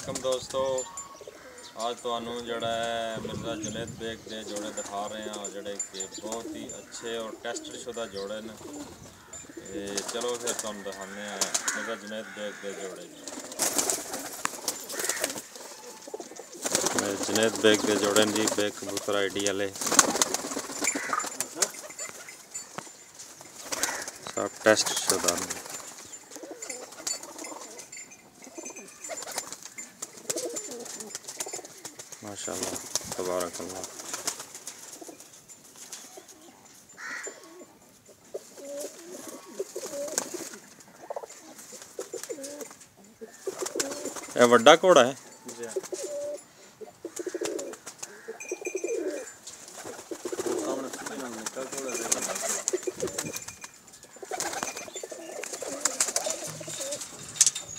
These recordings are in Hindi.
कम दोस्तों आज ਤੁਹਾਨੂੰ ਜਿਹੜਾ ਹੈ ਮਿਰਜ਼ਾ जुनैद बेग ਦੇ ਜੋੜੇ ਦਿਖਾ ਰਹੇ ਹਾਂ ਜਿਹੜੇ ਕਿ ਬਹੁਤ ਹੀ ਅੱਛੇ और ਟੈਸਟਡ ਸ਼ੁਦਾ ਜੋੜੇ ਨੇ ਤੇ ਚਲੋ ਫਿਰ ਤੁਹਾਨੂੰ ਦਿਖਾਉਂਦੇ ਹਾਂ ਮਿਰਜ਼ਾ जुनैद बेग ਦੇ ਜੋੜੇ जुनैद बेग ਦੇ ਜੋੜੇ ਨੇ ਜੀ बेग कबूतर आईडी वाले सब टेस्ट शुदा ने माशाअल्लाह तबारकल्लाह। यह वड्डा घोड़ा है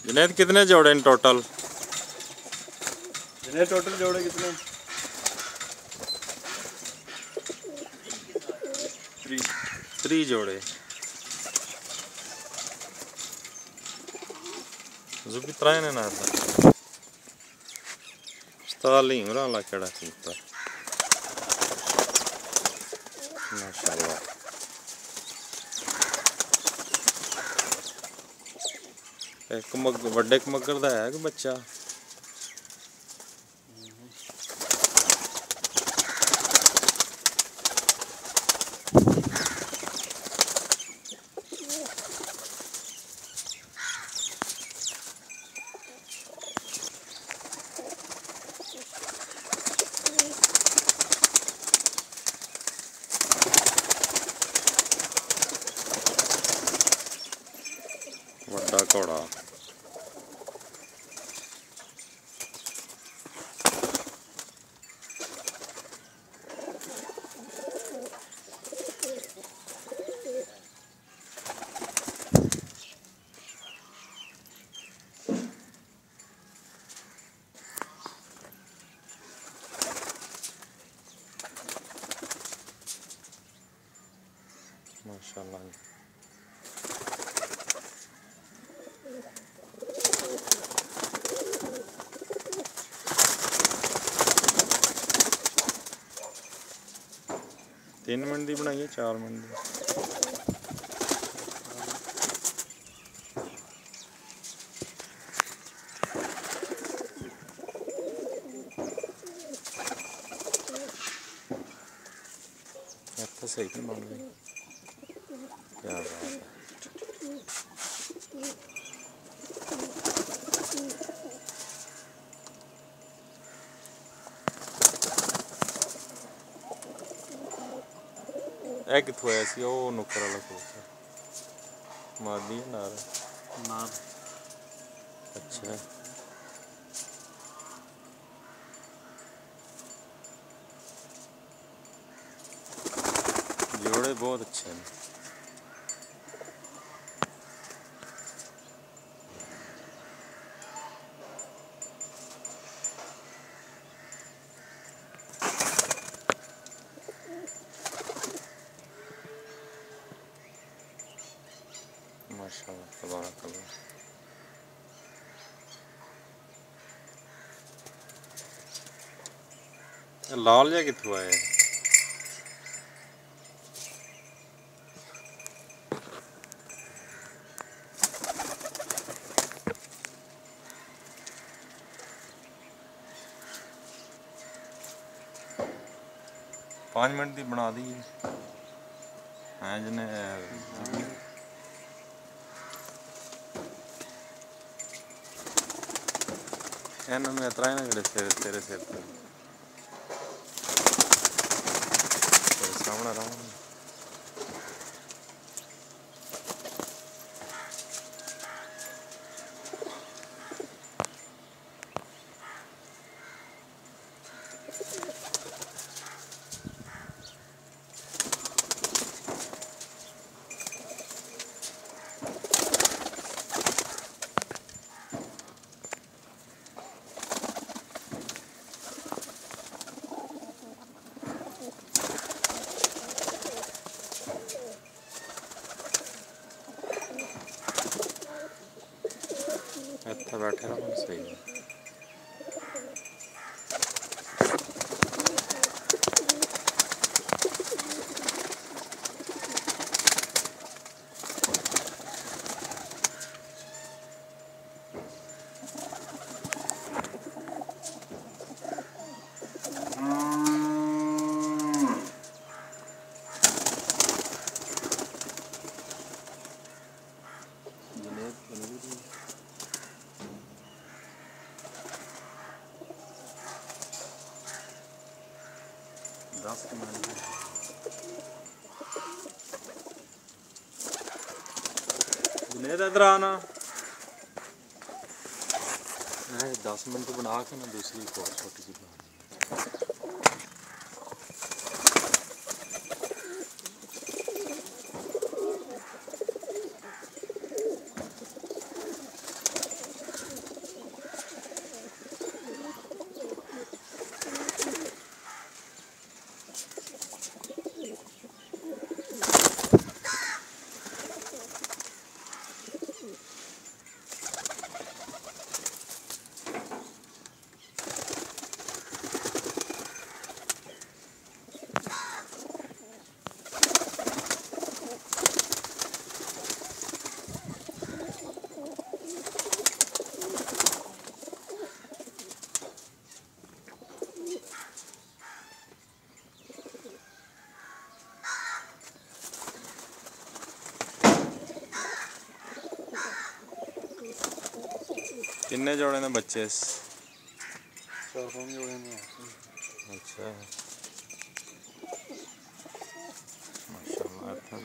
जुनैद कितने जोड़े हैं टोटल? जुनैद टोटल जोड़े कितने? 3 जोड़े जुबी त्राय ने ना स्टाली उराला केड़ा कबूतर माशाअल्लाह। एक वड्डे मगर दा है कि बच्चा वड्डा घोड़ा माशाअल्लाह। तीन मिनट की बनाइए 4 मिनट की तो सही नहीं बन रही। क्या बात है ਇਹ ਕਿੱਥੋਂ ਆਇਆ ਸੀ ਉਹ ਨੁੱਕਰ ਵਾਲਾ ਕਬੂਤਰ ਮਾਦੀ ਹੈ ਨਾਰ अच्छा जोड़े बहुत अच्छे हैं माशाअल्लाह तबारकल्लाह। लाल या कित्थों आया है? पाँच मिनट की बना दी है जिन्हें मैं इतना ना खड़े तेरे सिर पर तेरे सामने रहा इतना बैठे रहो सही है। 10 मिनट जुनेद इधर आना 10 मिनट बना के ना दूसरी एक और छोटी सी बना किन्ने जोड़े ने बच्चे 4-5 जोड़े ने अच्छा माशाल्लाह अच्छा